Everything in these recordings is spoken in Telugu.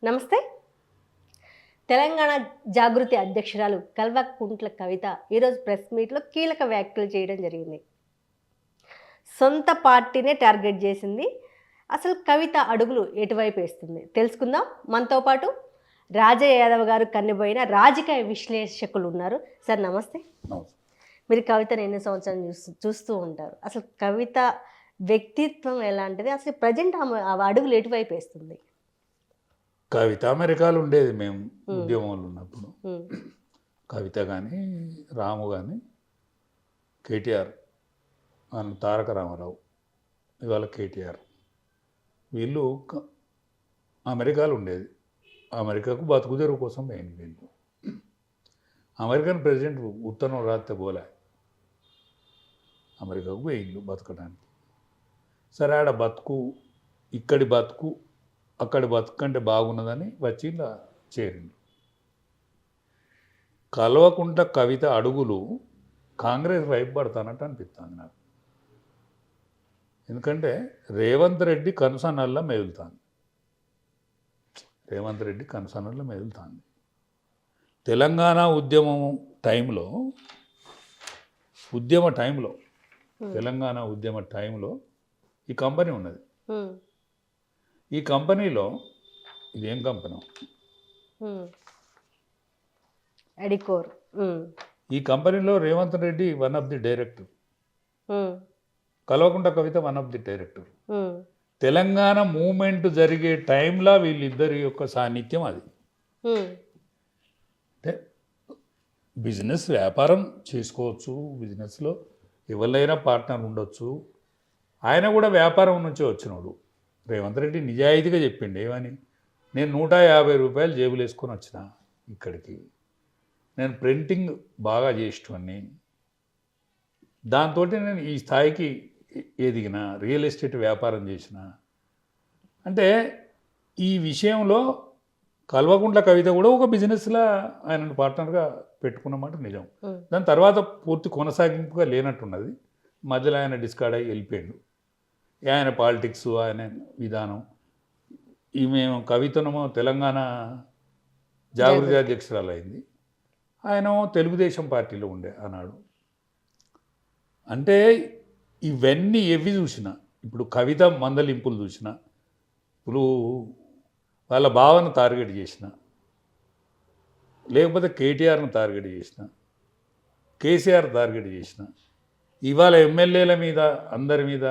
నమస్తే. తెలంగాణ జాగృతి అధ్యక్షురాలు కల్వకుంట్ల కవిత ఈరోజు ప్రెస్ మీట్లో కీలక వ్యాఖ్యలు చేయడం జరిగింది. సొంత పార్టీనే టార్గెట్ చేసింది. అసలు కవిత అడుగులు ఎటువైపు వేస్తుంది తెలుసుకుందాం. మనతో పాటు రాజయ్య యాదవ్ గారు కన్నిపోయిన రాజకీయ విశ్లేషకులు ఉన్నారు. సార్ నమస్తే. మీరు కవితను ఎన్ని సంవత్సరాలు చూస్తూ ఉంటారు. అసలు కవిత వ్యక్తిత్వం ఎలాంటిది, అసలు ప్రజెంట్ ఆమె అడుగులు ఎటువైపు వేస్తుంది? కవిత అమెరికాలో ఉండేది మేము ఉద్యమంలో ఉన్నప్పుడు. కవిత కానీ రాము కానీ కేటీఆర్ మన తారక రామారావు ఇవాళ కేటీఆర్ వీళ్ళు అమెరికాలో ఉండేది. అమెరికాకు బతుకు తెరువు కోసం పోయింది వీళ్ళు. అమెరికన్ ప్రెసిడెంట్ ఉత్తరం రాస్తే పోలే, అమెరికాకు పోయిండు బతకడానికి. సరే ఆడ బతుకు ఇక్కడి బతుకు అక్కడి బతుకంటే బాగున్నదని వచ్చి ఇలా చేరిండు. కల్వకుంట్ల కవిత అడుగులు కాంగ్రెస్ వైపు పడతానట్టు అనిపిస్తుంది నాకు. ఎందుకంటే రేవంత్ రెడ్డి కనుసన్నల్లా మెదులుతాను. తెలంగాణ తెలంగాణ ఉద్యమ టైంలో ఈ కంపెనీ ఉన్నది. ఈ కంపెనీలో ఇదేం కంపెనీ? ఎడికోర్. ఈ కంపెనీలో Revanth Reddy one of the director, Kalvakuntla Kavitha one of the director. Telangana movement జరిగే టైంలో వీళ్ళిద్దరి యొక్క సాన్నిధ్యం అది. అంటే బిజినెస్ వ్యాపారం చేసుకోవచ్చు, బిజినెస్లో ఎవరైనా పార్ట్నర్ ఉండొచ్చు. ఆయన కూడా వ్యాపారం నుంచి వచ్చినోడు. రేవంత్ రెడ్డి నిజాయితీగా చెప్పిండు ఏమని, నేను 150 రూపాయలు జేబులు వేసుకొని వచ్చిన ఇక్కడికి, నేను ప్రింటింగ్ బాగా చేసేవాడిని, దాంతో నేను ఈ స్థాయికి ఎదిగిన, రియల్ ఎస్టేట్ వ్యాపారం చేసిన. అంటే ఈ విషయంలో కల్వకుంట్ల కవిత కూడా ఒక బిజినెస్లా ఆయనను పార్ట్నర్గా పెట్టుకున్నమాట నిజం. దాని తర్వాత పూర్తి కొనసాగింపుగా లేనట్టున్నది. మధ్యలో ఆయన డిస్కార్డ్ అయ్యి వెళ్ళిపోయాడు. ఆయన పాలిటిక్స్, ఆయన విధానం. ఈమె కవితనేమో తెలంగాణ జాగృతి అధ్యక్షురాలు అయింది. ఆయన తెలుగుదేశం పార్టీలో ఉండే ఆనాడు. అంటే ఇవన్నీ ఎవి చూసినా, ఇప్పుడు కవిత మందలింపులు చూసినా, ఇప్పుడు వాళ్ళ భావన టార్గెట్ చేసిన, లేకపోతే కేటీఆర్ను టార్గెట్ చేసిన, కేసీఆర్ టార్గెట్ చేసిన, ఇవాళ ఎమ్మెల్యేల మీద అందరి మీద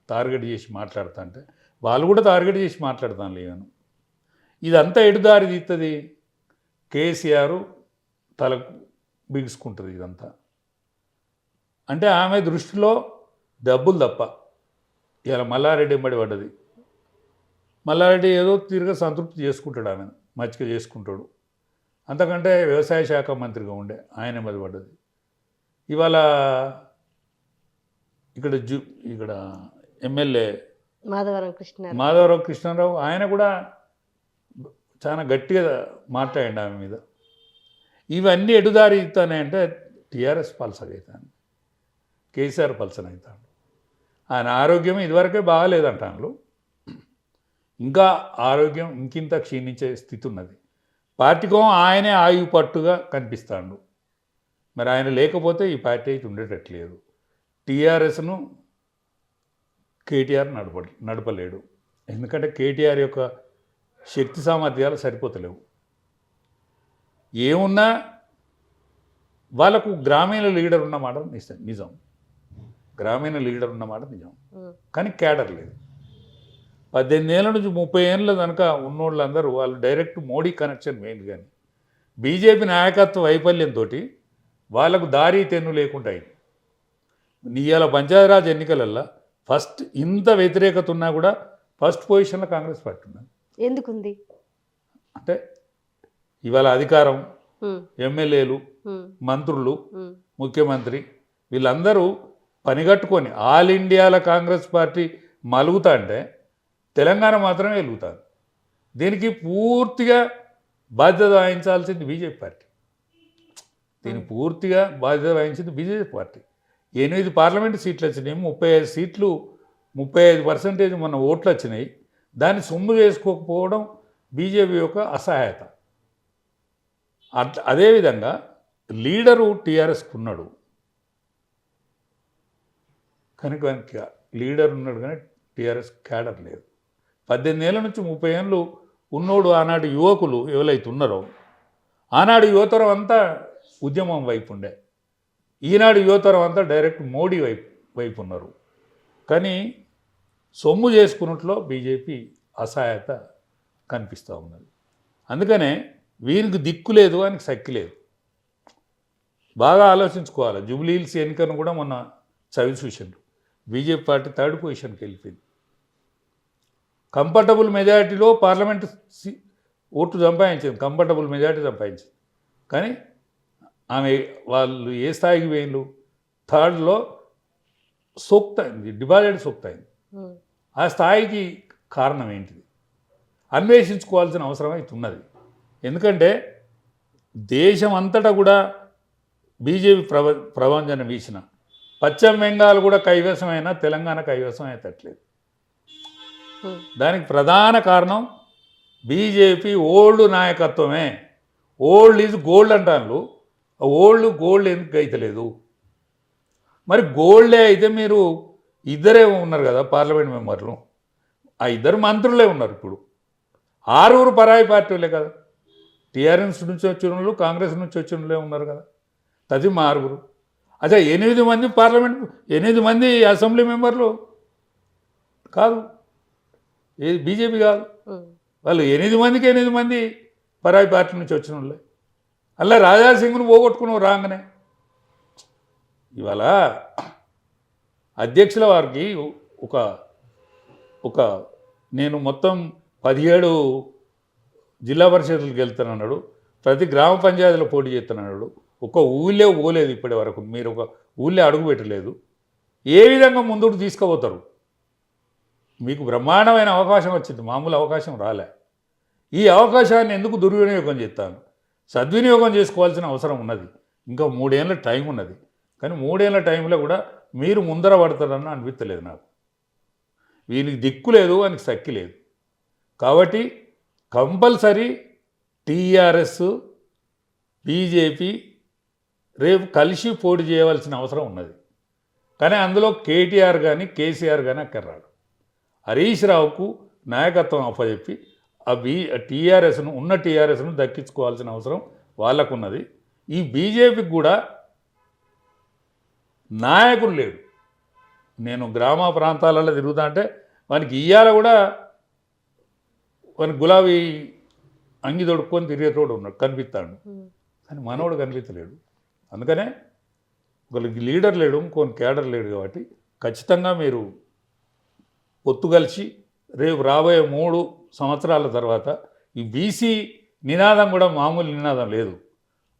టార్గెట్ చేసి మాట్లాడుతా అంటే వాళ్ళు కూడా టార్గెట్ చేసి మాట్లాడతాను లేవను. ఇదంతా ఎడుదారి తీస్తుంది. కేసీఆర్ తలకు బిగుసుకుంటుంది ఇదంతా. అంటే ఆమె దృష్టిలో డబ్బులు తప్ప. ఇలా మల్లారెడ్డి ఎంబడి పడ్డది. మల్లారెడ్డి ఏదో తిరిగి సంతృప్తి చేసుకుంటాడు, ఆమెను మంచిగా చేసుకుంటాడు. అంతకంటే వ్యవసాయ శాఖ మంత్రిగా ఉండే ఆయన ఎంబడి పడ్డది. ఇవాళ ఇక్కడ ఎమ్మెల్యే మాధవరం కృష్ణారావు ఆయన కూడా చాలా గట్టిగా మాట్లాడండి ఆమె మీద. ఇవన్నీ ఎడుదారి ఇస్తానంటే టీఆర్ఎస్ పల్సర్ అవుతాను, కేసీఆర్ పల్సర్ అవుతాడు. ఆయన ఆరోగ్యం ఇదివరకే బాగాలేదంటాను, ఇంకా ఆరోగ్యం ఇంకింత క్షీణించే స్థితి ఉన్నది. పార్టీకో ఆయనే ఆయువు పట్టుగా కనిపిస్తాడు. మరి ఆయన లేకపోతే ఈ పార్టీ అయితే ఉండేటట్లేదు. టీఆర్ఎస్ను కేటీఆర్ నడపలేడు. ఎందుకంటే కేటీఆర్ యొక్క శక్తి సామర్థ్యాలు సరిపోతలేవు. ఏమున్నా వాళ్ళకు గ్రామీణ లీడర్ ఉన్నమాట నిజం, గ్రామీణ లీడర్ ఉన్నమాట నిజం. కానీ క్యాడర్ లేదు. 18 ఏళ్ళ నుంచి 30 ఏళ్ళ కనుక ఉన్నోళ్ళందరూ వాళ్ళు డైరెక్ట్ మోడీ కనెక్షన్ మెయిన్. కానీ బీజేపీ నాయకత్వ వైఫల్యంతో వాళ్ళకు దారి తెన్ను లేకుండా అయింది. ఇవాళ పంచాయతీరాజ్ ఎన్నికలల్లో ఫస్ట్ ఇంత వ్యతిరేకత ఉన్నా కూడా ఫస్ట్ పొజిషన్లో కాంగ్రెస్ పార్టీ ఉన్నది. ఎందుకుంది అంటే ఇవాళ అధికారం, ఎమ్మెల్యేలు, మంత్రులు, ముఖ్యమంత్రి వీళ్ళందరూ పనిగట్టుకొని ఆల్ ఇండియాలో కాంగ్రెస్ పార్టీ మలుగుతా అంటే తెలంగాణ మాత్రమే వెలుగుతారు. దీనికి పూర్తిగా బాధ్యత వహించాల్సింది బీజేపీ పార్టీ. దీనికి పూర్తిగా బాధ్యత వహించింది బీజేపీ పార్టీ. 8 పార్లమెంటు సీట్లు వచ్చినాయి, 35 సీట్లు 35% మన ఓట్లు వచ్చినాయి. దాన్ని సొమ్ము చేసుకోకపోవడం బీజేపీ యొక్క అసహాయత. అదేవిధంగా లీడరు టీఆర్ఎస్కి ఉన్నాడు, కనుక లీడర్ ఉన్నాడు కానీ టీఆర్ఎస్ క్యాడర్ లేదు. 18 ఏళ్ళ నుంచి 30 ఏళ్ళు ఉన్నోడు ఆనాడు యువకులు ఎవరైతే ఉన్నారో ఆనాడు యువతరం అంతా ఉద్యమం వైపు ఉండే, ఈనాడు యువతరం అంతా డైరెక్ట్ మోడీ వైపు ఉన్నారు. కానీ సొమ్ము చేసుకున్నట్లో బీజేపీ అసహాయత కనిపిస్తూ ఉన్నది. అందుకనే వీరికి దిక్కు లేదు, ఆయనకి శక్తి లేదు. బాగా ఆలోచించుకోవాలి. జూబ్లీహిల్స్ ఎన్నికను కూడా మొన్న చవి చూసిండ్రు. బీజేపీ పార్టీ 3rd పొజిషన్కి వెళ్ళిపోయింది. కంఫర్టబుల్ మెజారిటీలో పార్లమెంట్ ఓట్లు సంపాదించింది, కంఫర్టబుల్ మెజారిటీ సంపాదించింది. కానీ ఆమె వాళ్ళు ఏ స్థాయికి వేయండు, 3rdలో సోక్త అయింది, డిపాజిట్ సోక్త అయింది. ఆ స్థాయికి కారణం ఏంటిది అన్వేషించుకోవాల్సిన అవసరం అయితే ఉన్నది. ఎందుకంటే దేశం అంతటా కూడా బీజేపీ ప్రభంజనం వీసిన, పశ్చిమ బెంగాల్ కూడా కైవసమైన, తెలంగాణ కైవసం అయ్యేటట్లేదు. దానికి ప్రధాన కారణం బీజేపీ ఓల్డ్ నాయకత్వమే. ఓల్డ్ ఈజ్ గోల్డ్ అంటాను. ఓల్డ్ గోల్డ్ ఎందుకు అయితలేదు? మరి గోల్డే అయితే మీరు ఇద్దరే ఉన్నారు కదా పార్లమెంట్ మెంబర్లు, ఆ ఇద్దరు మంత్రులే ఉన్నారు. ఇప్పుడు 6 పరాయి పార్టీలే కదా, టీఆర్ఎస్ నుంచి వచ్చిన వాళ్ళు, కాంగ్రెస్ నుంచి వచ్చిన వాళ్ళే ఉన్నారు కదా, అది 6. అదే 8 మంది పార్లమెంట్, 8 మంది అసెంబ్లీ మెంబర్లు కాదు, ఏది బీజేపీ కాదు. వాళ్ళు 8 మందికి 8 మంది పరాయి పార్టీ నుంచి వచ్చిన వాళ్ళే. అలా రాజాసింగ్ను పోగొట్టుకున్నావు రాగానే. ఇవాళ అధ్యక్షుల వారికి ఒక నేను మొత్తం 17 జిల్లా పరిషత్లకు వెళ్తానన్నాడు, ప్రతి గ్రామ పంచాయతీలో పోటీ చేస్తున్నాడు. ఒక ఊళ్ళే పోలేదు ఇప్పటి వరకు, మీరు ఒక ఊళ్ళే అడుగు పెట్టలేదు. ఏ విధంగా ముందుకు తీసుకుపోతారు? మీకు బ్రహ్మాండమైన అవకాశం వచ్చింది, మామూలు అవకాశం రాలే. ఈ అవకాశాన్ని ఎందుకు దుర్వినియోగం చేస్తాను? సద్వినియోగం చేసుకోవాల్సిన అవసరం ఉన్నది. ఇంకా 3 ఏళ్ళ టైం ఉన్నది. కానీ 3 ఏళ్ళ టైంలో కూడా మీరు ముందర పడతారని అనిపించలేదు నాకు. వీనికి దిక్కు లేదు, ఆయనకి శక్తి లేదు. కాబట్టి కంపల్సరీ టీఆర్ఎస్ బీజేపీ రేపు కలిసి పోటీ చేయవలసిన అవసరం ఉన్నది. కానీ అందులో కేటీఆర్ కానీ కేసీఆర్ కానీ అక్కర్రాడు. హరీష్ రావుకు నాయకత్వం అప్పచెప్పి టీఆర్ఎస్ను దక్కించుకోవాల్సిన అవసరం వాళ్ళకున్నది. ఈ బీజేపీకి కూడా నాయకుడు లేడు. నేను గ్రామ ప్రాంతాలలో తిరుగుతా అంటే వానికి ఇయ్యాల కూడా వానికి గులాబీ అంగి దొడుక్కొని తిరిగేటోడు ఉన్నాడు, కనిపిస్తాడు. కానీ మనోడు కనిపించలేడు. అందుకనే ఒకరికి లీడర్ లేడు, ఇంకొని కేడర్ లేడు. కాబట్టి ఖచ్చితంగా మీరు పొత్తు కలిసి రేపు రాబోయే 3 సంవత్సరాల తర్వాత ఈ బీసీ నినాదం కూడా మామూలు నినాదం లేదు,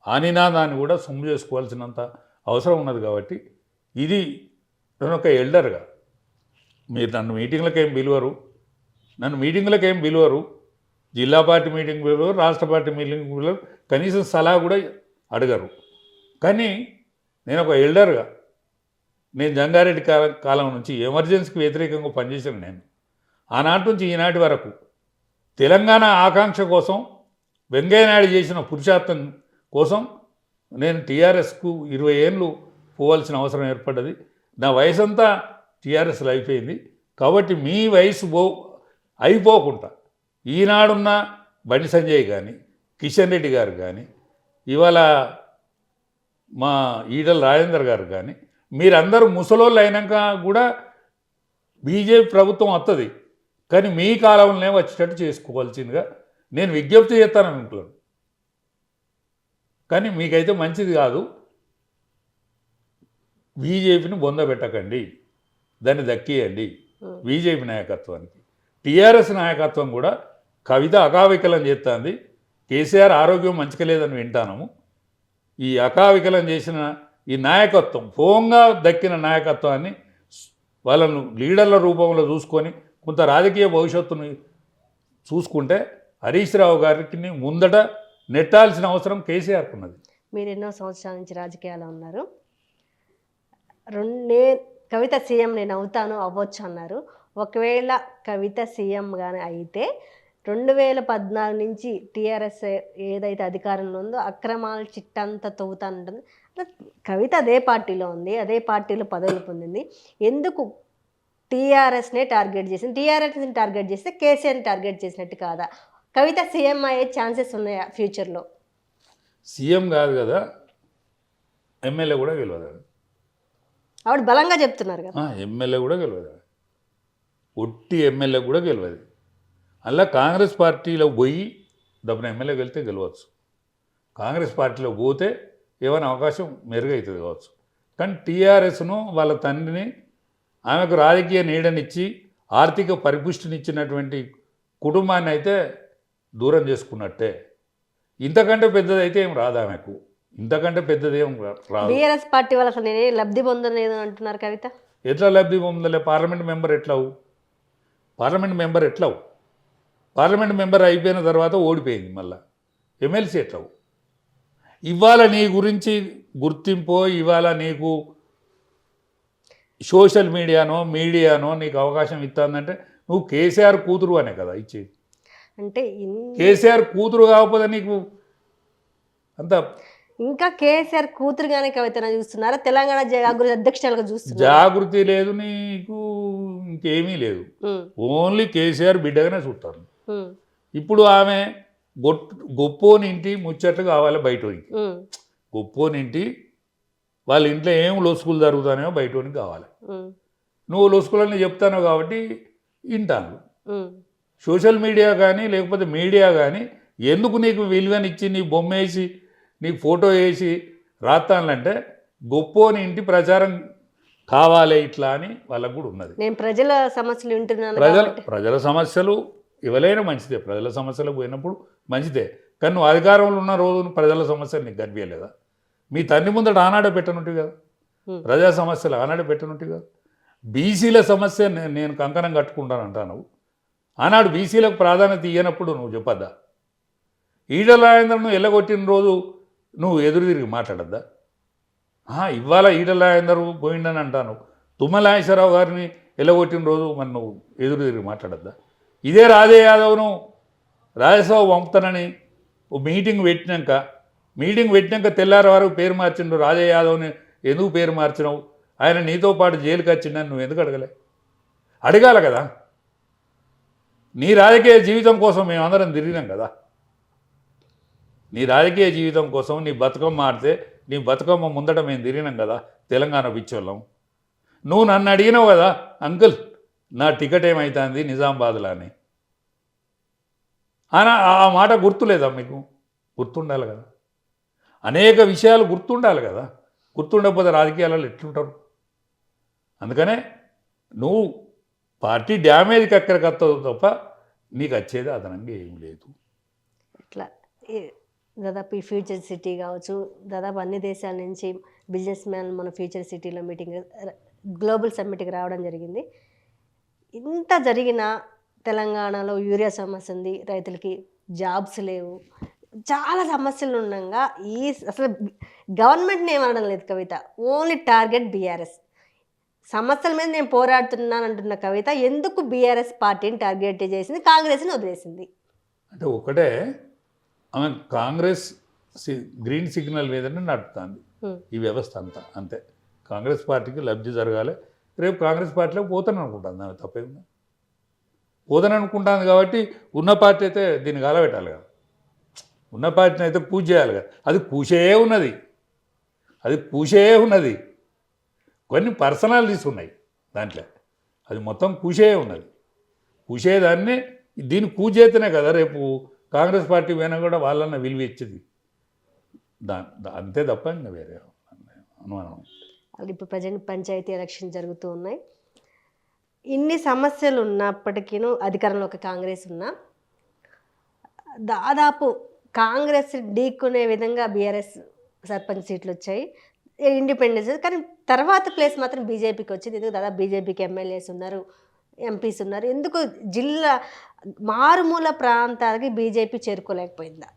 ఆ నినాదాన్ని కూడా సొమ్ము చేసుకోవాల్సినంత అవసరం ఉన్నది. కాబట్టి ఇది నేను ఒక ఎల్డర్గా, మీరు నన్ను మీటింగ్లకు ఏం పిలువరు, జిల్లా పార్టీ మీటింగ్ పిలువరు, రాష్ట్ర పార్టీ మీటింగ్ పిలువరు, కనీసం సలహా కూడా అడగరు. కానీ నేను ఒక ఎల్డర్గా, నేను జంగారెడ్డి కాలం నుంచి ఎమర్జెన్సీకి వ్యతిరేకంగా పనిచేశాను. నేను ఆనాటి నుంచి ఈనాటి వరకు తెలంగాణ ఆకాంక్ష కోసం, వెంకయ్యనాయుడు చేసిన పురుషార్థం కోసం నేను టీఆర్ఎస్కు 20 ఏళ్ళు పోవాల్సిన అవసరం ఏర్పడ్డది. నా వయసు అంతా టీఆర్ఎస్లో అయిపోయింది. కాబట్టి మీ వయసు అయిపోకుండా ఈనాడున్న బండి సంజయ్ కానీ, కిషన్ రెడ్డి గారు కానీ, ఇవాళ మా ఈటల రాజేందర్ గారు కానీ, మీరందరూ ముసలోళ్ళు అయినాక కూడా బీజేపీ ప్రభుత్వం వస్తుంది. కానీ మీ కాలంలోనే వచ్చేటట్టు చేసుకోవాల్సిందిగా నేను విజ్ఞప్తి చేస్తాను అనుకుంటున్నాను. కానీ మీకైతే మంచిది కాదు. బీజేపీని బొందబెట్టకండి, దాన్ని దక్కియండి బీజేపీ నాయకత్వానికి. టీఆర్ఎస్ నాయకత్వం కూడా కవిత అకావికలం చేస్తుంది. కేసీఆర్ ఆరోగ్యం మంచిగా లేదని వింటాము. ఈ అకావికలం చేసిన ఈ నాయకత్వం, పోంగా దక్కిన నాయకత్వాన్ని వాళ్ళను లీడర్ల రూపంలో చూసుకొని కొంత రాజకీయ భవిష్యత్తును చూసుకుంటే హరీష్ రావు గారికి ముందట నెట్టాల్సిన అవసరం కేసీఆర్కి ఉన్నది. మీరు ఎన్నో సంవత్సరాల నుంచి రాజకీయాల్లో ఉన్నారు. కవిత సీఎం నేను అవుతాను అవ్వచ్చు అన్నారు. ఒకవేళ కవిత సీఎం కానీ అయితే 2014 నుంచి టీఆర్ఎస్ ఏదైతే అధికారంలో ఉందో అక్రమాల చిట్టంతా తవ్వుతానంటుంది. అలా కవిత అదే పార్టీలో ఉంది, అదే పార్టీలో పదవులు పొందింది. ఎందుకు టీఆర్ఎస్నే టార్గెట్ చేసింది? టీఆర్ఎస్ని టార్గెట్ చేస్తే కేసీఆర్ని టార్గెట్ చేసినట్టు కాదా? కవిత సీఎం అయ్యే ఛాన్సెస్ ఉన్నాయా ఫ్యూచర్లో? సీఎం కాదు కదా, ఎమ్మెల్యే కూడా గెలవదు. ఆవిడ బలంగా చెప్తున్నారు కదా. ఎమ్మెల్యే కూడా గెలవదు, ఒట్టి ఎమ్మెల్యే కూడా గెలవదు. అలా కాంగ్రెస్ పార్టీలో పోయి దప్పున ఎమ్మెల్యే వెళ్తే గెలవచ్చు. కాంగ్రెస్ పార్టీలో పోతే ఏమైనా అవకాశం మెరుగవుతుంది కావచ్చు. కానీ టీఆర్ఎస్ను వాళ్ళ తండ్రిని ఆమెకు రాజకీయ నీడనిచ్చి ఆర్థిక పరిపుష్టినిచ్చినటువంటి కుటుంబాన్ని అయితే దూరం చేసుకున్నట్టే. ఇంతకంటే పెద్దదైతే ఏం రాదు ఆమెకు, ఇంతకంటే పెద్దది ఏం రాదు. బీఆర్ఎస్ పార్టీ వాళ్ళు అసలు నేనే లబ్ధి పొందలేదు అంటున్నారు కవిత. ఎట్లా లబ్ధి పొందలే? పార్లమెంట్ మెంబర్ ఎట్లావు? పార్లమెంట్ మెంబర్ ఎట్లావు? పార్లమెంట్ మెంబర్ అయిపోయిన తర్వాత ఓడిపోయింది, మళ్ళీ ఎమ్మెల్సీ ఎట్లావు? ఇవాళ నీ గురించి గుర్తింపో, ఇవాళ నీకు సోషల్ మీడియానో నీకు అవకాశం ఇస్తుందంటే నువ్వు కేసీఆర్ కూతురు అనే కదా ఇచ్చేది. అంటే కేసీఆర్ కూతురు కాకపోతే నీకు అంత ఇంకా కేసీఆర్ కూతురుగానే కవితను చూస్తున్నారా? తెలంగాణ జాగృతి అధ్యక్షులుగా చూస్తున్నారు. జాగృతి లేదు నీకు, ఇంకేమీ లేదు, ఓన్లీ కేసీఆర్ బిడ్డగానే చూస్తారు. ఇప్పుడు ఆమె గొప్పోనింటి ముచ్చట్లు కావాలి బయటోనికి. గొప్పోనింటి వాళ్ళ ఇంట్లో ఏం లొసుకులు జరుగుతానో బయటోనికి కావాలి. నువ్వు లొసుకులని చెప్తాను కాబట్టి వింటాను. సోషల్ మీడియా కానీ లేకపోతే మీడియా కానీ ఎందుకు నీకు విలువనిచ్చి నీ బొమ్మ వేసి నీకు ఫోటో వేసి రాస్తానంటే గొప్పోని ఇంటి ప్రచారం కావాలి ఇట్లా అని వాళ్ళకు కూడా ఉన్నది. నేను ప్రజల సమస్యలు వింటున్నాను. ప్రజల సమస్యలు ఎవరైనా మంచిదే, ప్రజల సమస్యలకు పోయినప్పుడు మంచిదే. కానీ నువ్వు అధికారంలో ఉన్న రోజు ప్రజల సమస్యలు నీకు కనిపించలేదా? మీ తండ్రి ముందట ఆనాడే పెట్టనుంటి కదా, ప్రజా సమస్యలు ఆనాడే పెట్టనుంటి కదా. బీసీల సమస్య నేను కంకణం కట్టుకుంటాను అంటాను. ఆనాడు బీసీలకు ప్రాధాన్యత ఇయ్యనప్పుడు నువ్వు చెప్పద్దా? ఈటల రాజేందర్ను ఎల్లగొట్టిన రోజు నువ్వు ఎదురు తిరిగి మాట్లాడద్దా? ఇవాళ ఈటల రాజేందర్ పోయిండని అంటాను. తుమ్మల నాగేశ్వరరావు గారిని ఎల్లగొట్టిన రోజు మరి నువ్వు ఎదురు తిరిగి మాట్లాడద్దా? ఇదే రాజే యాదవ్ను రాజ్యసభ పంపుతానని మీటింగ్ పెట్టినాక తెల్లారి వరకు పేరు మార్చిండు. రాజే యాదవ్ని ఎందుకు పేరు మార్చినావు? ఆయన నీతో పాటు జైలుకి వచ్చిండని నువ్వు ఎందుకు అడగాలి కదా. నీ రాజకీయ జీవితం కోసం మేమందరం తిరిగినాం కదా. నీ రాజకీయ జీవితం కోసం నీ బతుకమ్మ ఆడితే నీ బతుకమ్మ ముందట మేము తిరిగినాం కదా తెలంగాణ పిచ్చోళ్ళం. నువ్వు నన్ను అడిగినావు కదా, అంకుల్ నా టికెట్ ఏమవుతుంది నిజామాబాద్లో అని. ఆ మాట గుర్తులేదా మీకు? గుర్తుండాలి కదా, అనేక విషయాలు గుర్తుండాలి కదా. గుర్తుండకపోతే రాజకీయాలలో ఎట్లుంటారు? అందుకనే నువ్వు పార్టీ డ్యామేజ్కి ఎక్కడికి వస్తావు తప్ప నీకు వచ్చేది అదనంగా ఏం లేదు. ఇట్లా దాదాపు ఈ ఫ్యూచర్ సిటీ కావచ్చు, దాదాపు అన్ని దేశాల నుంచి బిజినెస్ మ్యాన్ మన ఫ్యూచర్ సిటీలో మీటింగ్ గ్లోబల్ సమ్మిట్కి రావడం జరిగింది. ఇంత జరిగిన తెలంగాణలో యూరియా సమస్య ఉంది, రైతులకి జాబ్స్ లేవు, చాలా సమస్యలు ఉండగా అసలు గవర్నమెంట్ని ఏమనడం లేదు కవిత. Only target BRS. సమస్యల మీద నేను పోరాడుతున్నాను అంటున్న కవిత ఎందుకు బీఆర్ఎస్ పార్టీని టార్గెట్ చేసింది, కాంగ్రెస్ని వదిలేసింది? అంటే ఒకటే, ఆమె కాంగ్రెస్ గ్రీన్ సిగ్నల్ మీదనే నడుపుతుంది ఈ వ్యవస్థ అంతా. అంతే, కాంగ్రెస్ పార్టీకి లబ్ధి జరగాలి. రేపు కాంగ్రెస్ పార్టీలోకి పోతాను అనుకుంటుంది ఆమె, తప్పేందా? పోతాను అనుకుంటుంది కాబట్టి ఉన్న పార్టీ అయితే దీన్ని కాలబెట్టాలి కదా, ఉన్న పార్టీని అయితే పూజ చేయాలి కదా. అది పూసే ఉన్నది, కొన్ని పర్సనాలిటీస్ ఉన్నాయి దాంట్లో, అది మొత్తం పూసే ఉన్నది. పూసేదాన్ని దీన్ని పూజ చేస్తేనే కదా రేపు కాంగ్రెస్ పార్టీ పోయినా కూడా వాళ్ళన్న విలువ ఇచ్చేది. అంతే తప్ప ఇంకా వేరే అనుమానం. ఇప్పుడు ప్రజెంట్ పంచాయతీ ఎలక్షన్ జరుగుతూ ఉన్నాయి. ఇన్ని సమస్యలు ఉన్నప్పటికీ అధికారంలో ఒక కాంగ్రెస్ ఉన్నా దాదాపు కాంగ్రెస్ ఢీక్కునే విధంగా బీఆర్ఎస్ సర్పంచ్ సీట్లు వచ్చాయి, ఇండిపెండెన్స్. కానీ తర్వాత ప్లేస్ మాత్రం బీజేపీకి వచ్చింది. ఎందుకు? దాదాపు బీజేపీకి ఎమ్మెల్యేస్ ఉన్నారు, ఎంపీస్ ఉన్నారు. ఎందుకు జిల్లా మారుమూల ప్రాంతాలకి బీజేపీ చేరుకోలేకపోయిందా?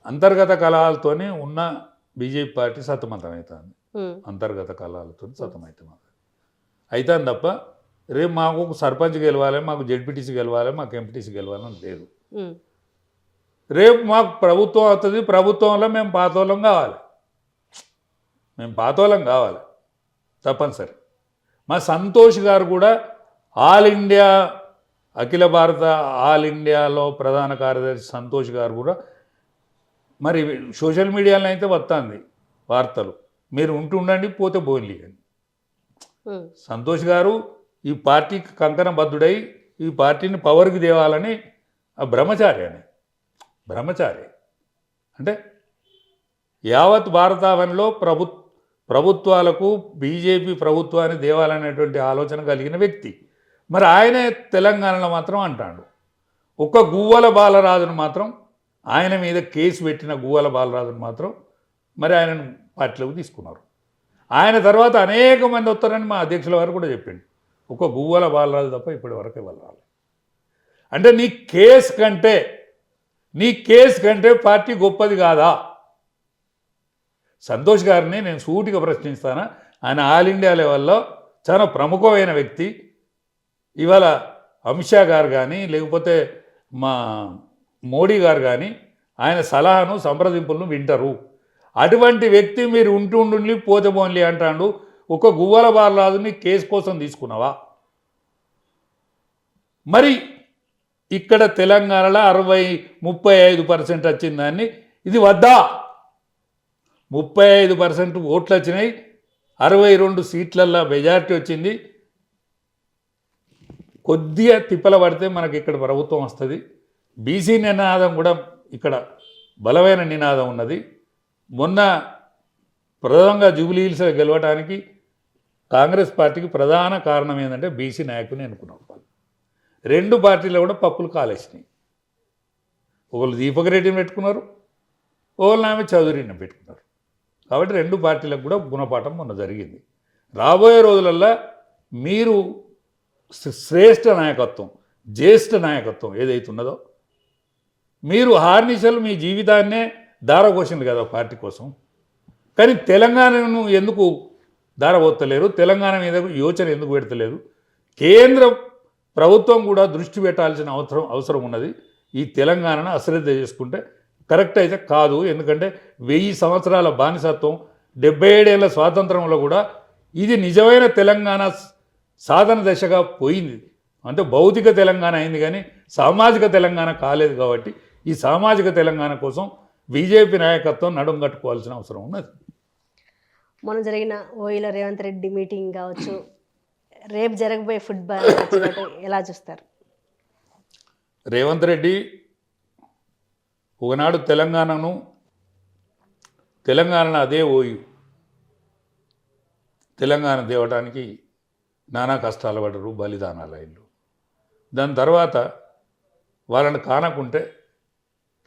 అంతర్గత కలహాలతోనే ఉన్న బీజేపీ పార్టీ సతమతమవుతుంది. అంతర్గత కలహాలతో సతమవుతుంది అవుతుంది తప్ప రేపు మాకు సర్పంచ్ గెలవాలి, మాకు జెడ్పీటీసీ గెలవాలి, మాకు ఎంపీటీసీ గెలవాలని లేదు. ఉమ్, రేపు మాకు ప్రభుత్వం అవుతుంది, ప్రభుత్వంలో మేము పాతోళ్ళం కావాలి, మేము పాతోళ్ళం కావాలి తప్పనిసరి. మా సంతోష్ గారు కూడా ఆల్ ఇండియా, అఖిల భారత ఆల్ ఇండియాలో ప్రధాన కార్యదర్శి సంతోష్ గారు కూడా మరి సోషల్ మీడియాలో అయితే వస్తుంది వార్తలు, మీరు ఉంటుండండి పోతే బోన్లీ అని. ఉమ్, సంతోష్ గారు ఈ పార్టీకి కంకణబద్ధుడై ఈ పార్టీని పవర్కి తేవాలని ఆ బ్రహ్మచారి అంటే యావత్ భారతావనిలో ప్రభుత్వాలకు బీజేపీ ప్రభుత్వాన్ని దేవాలనేటువంటి ఆలోచన కలిగిన వ్యక్తి. మరి ఆయనే తెలంగాణలో మాత్రం అంటాడు. ఒక్క గువ్వల బాలరాజును మాత్రం, ఆయన మీద కేసు పెట్టిన గువ్వల బాలరాజును మాత్రం మరి ఆయనను పార్టీలోకి తీసుకున్నారు. ఆయన తర్వాత అనేక మంది వస్తారని మా అధ్యక్షుల వారు కూడా చెప్పిండు. ఒక గువ్వల బాలరాజు తప్ప ఇప్పటి వరకు వెళ్ళాలి. అంటే నీ కేసు కంటే పార్టీ గొప్పది కాదా? సంతోష్ గారిని నేను సూటిగా ప్రశ్నిస్తాను. ఆయన ఆల్ ఇండియా లెవెల్లో చాలా ప్రముఖమైన వ్యక్తి. ఇవాళ అమిత్ షా గారు కానీ లేకపోతే మా మోడీ గారు కానీ ఆయన సలహాను సంప్రదింపులను వింటారు. అటువంటి వ్యక్తి మీరు ఉంటుండి పోతే పోన్లీ అంటాడు. ఒక గువ్వల బాలరాజుని కేసు కోసం తీసుకున్నావా? మరి ఇక్కడ తెలంగాణలో 35% వచ్చిన దాన్ని ఇది వద్దా? 35% ఓట్లు వచ్చినాయి, 62 సీట్లల్లో మెజారిటీ వచ్చింది. కొద్దిగా తిప్పల పడితే మనకి ఇక్కడ ప్రభుత్వం వస్తుంది. బీసీ నినాదం కూడా ఇక్కడ బలమైన నినాదం ఉన్నది. మొన్న ప్రధానంగా జూబ్లీహిల్స్ గెలవడానికి కాంగ్రెస్ పార్టీకి ప్రధాన కారణం ఏంటంటే బీసీ నాయకుని అనుకున్నాం. రెండు పార్టీలు కూడా పప్పులు కాలేసినాయి. ఒకళ్ళు దీపక్ రెడ్డిని పెట్టుకున్నారు, ఒకళ్ళు ఆమె చౌదరిని పెట్టుకున్నారు. కాబట్టి రెండు పార్టీలకు కూడా గుణపాఠం మొన్న జరిగింది. రాబోయే రోజులల్లో మీరు శ్రేష్ఠ నాయకత్వం, జ్యేష్ఠ నాయకత్వం ఏదైతే ఉన్నదో, మీరు హార్నిషలు మీ జీవితాన్నే దారపోసింది కదా పార్టీ కోసం. కానీ తెలంగాణను ఎందుకు దారపోతలేరు? తెలంగాణ మీద యోచన ఎందుకు పెడతలేదు? కేంద్ర ప్రభుత్వం కూడా దృష్టి పెట్టాల్సిన అవసరం ఉన్నది. ఈ తెలంగాణను అశ్రద్ధ చేసుకుంటే కరెక్ట్ అయితే కాదు. ఎందుకంటే 1000 సంవత్సరాల బానిసత్వం, 77 ఏళ్ల స్వాతంత్రంలో కూడా ఇది నిజమైన తెలంగాణ సాధన దశగా పోయింది. అంటే భౌతిక తెలంగాణ అయింది కానీ సామాజిక తెలంగాణ కాలేదు. కాబట్టి ఈ సామాజిక తెలంగాణ కోసం బీజేపీ నాయకత్వం నడుం కట్టుకోవాల్సిన అవసరం ఉన్నది. మొన్న జరిగిన ఓయిలో రేవంత్ రెడ్డి మీటింగ్ కావచ్చు, రేపు జరగబోయే ఫుట్బాల్ మ్యాచ్ ఎలా చూస్తారు? రేవంత్ రెడ్డి ఒకనాడు తెలంగాణను అదే తెలంగాణ దేవటానికి నానా కష్టాలు పడరు, బలిదానాలు అయ్యారు. దాని తర్వాత వాళ్ళని కానకుంటే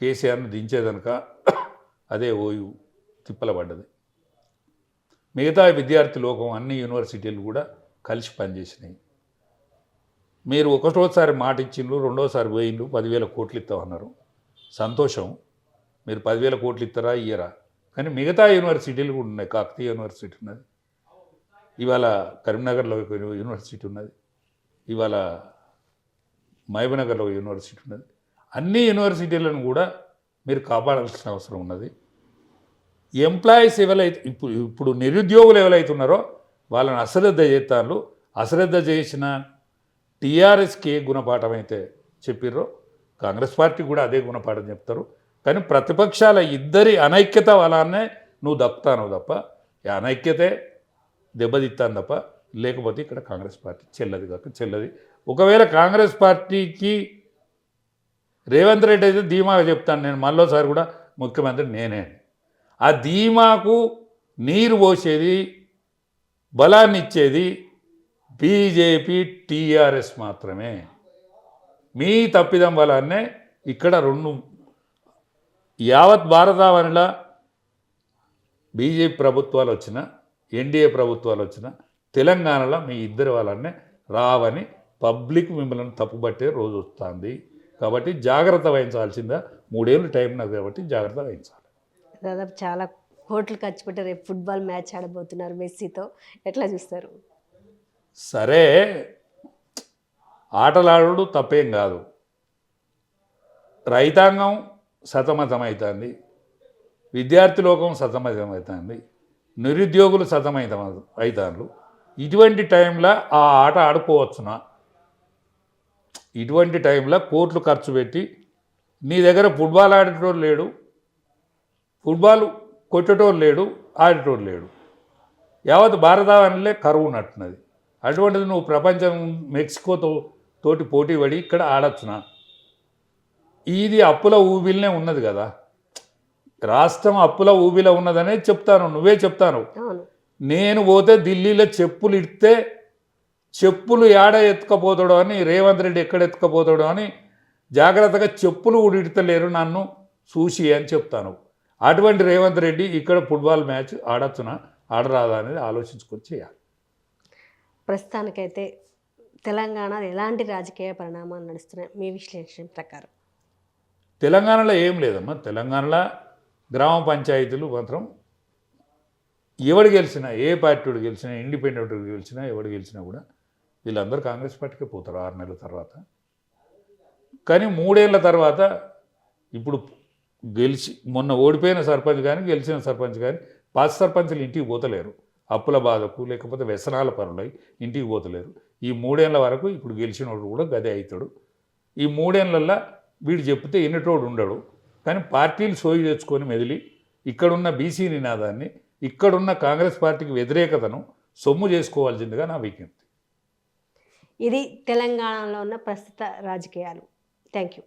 కేసీఆర్ని దించేదనక అదే తిప్పల పడ్డది. మిగతా విద్యార్థి లోకం అన్ని యూనివర్సిటీలు కూడా కలిసి పనిచేసినాయి. మీరు ఒకటోసారి మాట ఇచ్చిండ్రు, రెండోసారి పోయిండ్రు, 10,000 కోట్లు ఇస్తామన్నారు. సంతోషం, మీరు 10,000 కోట్లు ఇస్తారా ఇయ్యరా? కానీ మిగతా యూనివర్సిటీలు కూడా ఉన్నాయి. కాకతీయ యూనివర్సిటీ ఉన్నది, ఇవాళ కరీంనగర్లో యూనివర్సిటీ ఉన్నది, ఇవాళ మహబూబ్నగర్లో యూనివర్సిటీ ఉన్నది. అన్ని యూనివర్సిటీలను కూడా మీరు కాపాడాల్సిన అవసరం ఉన్నది. ఎంప్లాయీస్ ఎవరైతే ఇప్పుడు నిరుద్యోగులు ఎవరైతున్నారో వాళ్ళని అశ్రద్ధ చేస్తారు. అశ్రద్ధ చేసిన టీఆర్ఎస్కి ఏ గుణపాఠం అయితే చెప్పిర్రో కాంగ్రెస్ పార్టీ కూడా అదే గుణపాఠం చెప్తారు. కానీ ప్రతిపక్షాల ఇద్దరి అనైక్యత వలనే నువ్వు దక్కుతాను తప్ప, ఈ అనైక్యతే దెబ్బతిస్తాను తప్ప, లేకపోతే ఇక్కడ కాంగ్రెస్ పార్టీ చెల్లది. ఒకవేళ కాంగ్రెస్ పార్టీకి రేవంత్ రెడ్డి అయితే ధీమాగా చెప్తాను, నేను మళ్ళోసారి కూడా ముఖ్యమంత్రి నేనే. ఆ ధీమాకు నీరు పోసేది, బలాన్ని ఇచ్చేది బీజేపీ టీఆర్ఎస్ మాత్రమే. మీ తప్పిదం వల్లనే ఇక్కడ యావత్ భారతావనిలో బీజేపీ ప్రభుత్వాలు వచ్చిన, ఎన్డీఏ ప్రభుత్వాలు వచ్చిన, తెలంగాణలో మీ ఇద్దరి వల్లనే రావని పబ్లిక్ మిమ్మల్ని తప్పుబట్టే రోజు వస్తుంది. కాబట్టి జాగ్రత్త వహించాల్సిందా? 3 ఏళ్ళు టైం నాకు కాబట్టి జాగ్రత్త వహించాలి. దాదాపు చాలా కోట్లు ఖర్చు పెట్టి రేపు ఫుట్బాల్ మ్యాచ్ ఆడబోతున్నారు మెస్సీతో, ఎట్లా చూస్తారు? సరే, ఆటలాడు తప్పేం కాదు. రైతాంగం సతమతమవుతుంది, విద్యార్థి లోకం సతమతమవుతుంది, నిరుద్యోగులు అవుతారు. ఇటువంటి టైంలో ఆ ఆట ఆడుకోవచ్చునా? ఇటువంటి టైంలో కోట్లు ఖర్చు పెట్టి నీ దగ్గర ఫుట్బాల్ ఆడేటోడు లేడు, ఫుట్బాల్ కొట్టేటోడు లేడు, ఆడేటోడు లేడు, యావత్ భారతావనిలే కరువు నట్టున్నది. అటువంటిది నువ్వు ప్రపంచం మెక్సికోతో తోటి పోటీ పడి ఇక్కడ ఆడచ్చునా? ఇది అప్పుల ఊబిలనే ఉన్నది కదా, రాష్ట్రం అప్పుల ఊబిలో ఉన్నదనే చెప్తాను, నువ్వే చెప్తాను. అవును. నేను పోతే ఢిల్లీలో చెప్పులు ఇడితే చెప్పులు ఏడ ఎత్తుకపోతాడో అని, రేవంత్ రెడ్డి ఎక్కడ ఎత్తుకపోతాడో అని జాగ్రత్తగా చెప్పులు కూడా ఇడతలేరు నన్ను చూసి అని చెప్తాను. అటువంటి రేవంత్ రెడ్డి ఇక్కడ ఫుట్బాల్ మ్యాచ్ ఆడచ్చునా, ఆడరాదా అనేది ఆలోచించుకొని చేయాలి. ప్రస్తుతానికైతే తెలంగాణలో ఎలాంటి రాజకీయ పరిణామాలు నడుస్తున్నాయి మీ విశ్లేషణ ప్రకారం? తెలంగాణలో ఏం లేదమ్మా. తెలంగాణలో గ్రామ పంచాయతీలు మాత్రం ఎవడు గెలిచినా, ఏ పార్టీ గెలిచినా, ఇండిపెండెంట్ గెలిచినా, ఎవడు గెలిచినా కూడా వీళ్ళందరూ కాంగ్రెస్ పార్టీకే పోతారు 6 నెలల తర్వాత. కానీ 3 ఏళ్ళ తర్వాత ఇప్పుడు మొన్న ఓడిపోయిన సర్పంచ్ కానీ గెలిచిన సర్పంచ్ కానీ పాత సర్పంచ్లు ఇంటికి పోతలేరు, అప్పుల బాధకు లేకపోతే వ్యసనాల పనులై ఇంటికి పోతలేరు. ఈ 3 ఏళ్ళ వరకు ఇప్పుడు గెలిచినోడు కూడా గదే అవుతాడు. ఈ 3 ఏళ్ళల్లో వీడు చెప్తే ఎన్నిటోడు ఉండడు. కానీ పార్టీలు సోయి తెచ్చుకొని మెదిలి ఇక్కడున్న బీసీ నినాదాన్ని, ఇక్కడున్న కాంగ్రెస్ పార్టీకి వ్యతిరేకతను సొమ్ము చేసుకోవాల్సిందిగా నా విజ్ఞప్తి. ఇది తెలంగాణలో ఉన్న ప్రస్తుత రాజకీయాలు. Thank you.